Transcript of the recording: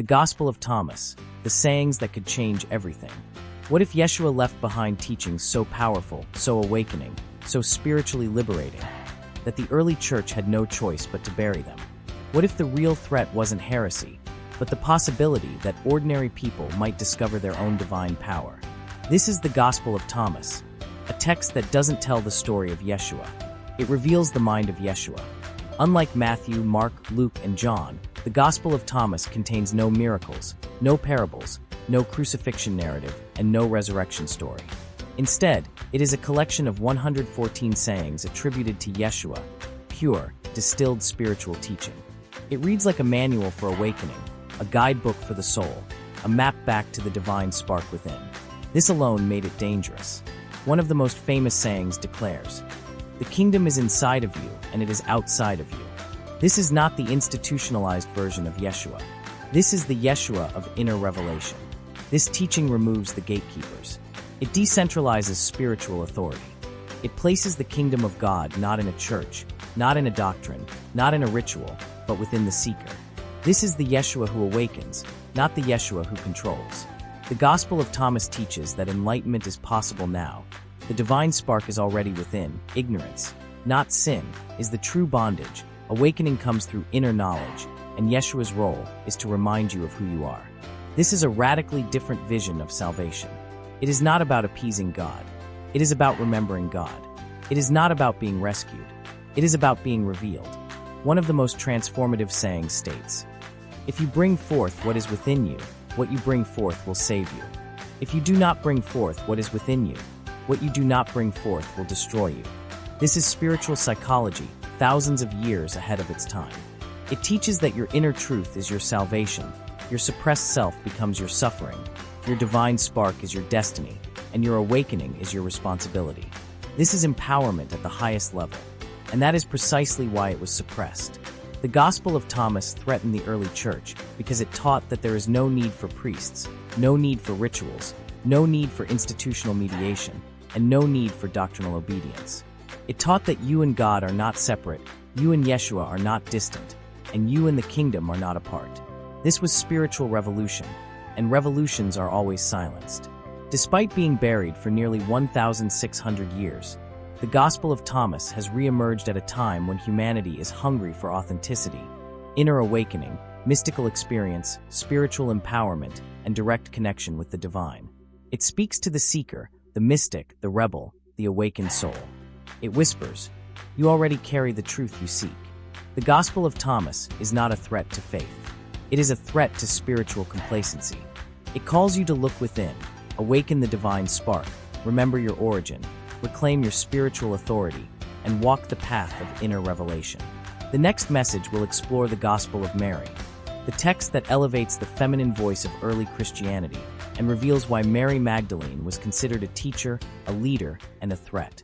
The Gospel of Thomas, the sayings that could change everything. What if Yeshua left behind teachings so powerful, so awakening, so spiritually liberating, that the early church had no choice but to bury them? What if the real threat wasn't heresy, but the possibility that ordinary people might discover their own divine power? This is the Gospel of Thomas, a text that doesn't tell the story of Yeshua. It reveals the mind of Yeshua. Unlike Matthew, Mark, Luke, and John, the Gospel of Thomas contains no miracles, no parables, no crucifixion narrative, and no resurrection story. Instead, it is a collection of 114 sayings attributed to Yeshua, pure, distilled spiritual teaching. It reads like a manual for awakening, a guidebook for the soul, a map back to the divine spark within. This alone made it dangerous. One of the most famous sayings declares, "The kingdom is inside of you, and it is outside of you." This is not the institutionalized version of Yeshua. This is the Yeshua of inner revelation. This teaching removes the gatekeepers. It decentralizes spiritual authority. It places the kingdom of God not in a church, not in a doctrine, not in a ritual, but within the seeker. This is the Yeshua who awakens, not the Yeshua who controls. The Gospel of Thomas teaches that enlightenment is possible now. The divine spark is already within. Ignorance, not sin, is the true bondage. Awakening comes through inner knowledge, and Yeshua's role is to remind you of who you are. This is a radically different vision of salvation. It is not about appeasing God. It is about remembering God. It is not about being rescued. It is about being revealed. One of the most transformative sayings states, "If you bring forth what is within you, what you bring forth will save you. If you do not bring forth what is within you, what you do not bring forth will destroy you." This is spiritual psychology, thousands of years ahead of its time. It teaches that your inner truth is your salvation, your suppressed self becomes your suffering, your divine spark is your destiny, and your awakening is your responsibility. This is empowerment at the highest level, and that is precisely why it was suppressed. The Gospel of Thomas threatened the early church because it taught that there is no need for priests, no need for rituals, no need for institutional mediation, and no need for doctrinal obedience. It taught that you and God are not separate, you and Yeshua are not distant, and you and the kingdom are not apart. This was spiritual revolution, and revolutions are always silenced. Despite being buried for nearly 1,600 years, the Gospel of Thomas has re-emerged at a time when humanity is hungry for authenticity, inner awakening, mystical experience, spiritual empowerment, and direct connection with the divine. It speaks to the seeker, the mystic, the rebel, the awakened soul. It whispers, "You already carry the truth you seek." The Gospel of Thomas is not a threat to faith. It is a threat to spiritual complacency. It calls you to look within, awaken the divine spark, remember your origin, reclaim your spiritual authority, and walk the path of inner revelation. The next message will explore the Gospel of Mary, the text that elevates the feminine voice of early Christianity and reveals why Mary Magdalene was considered a teacher, a leader, and a threat.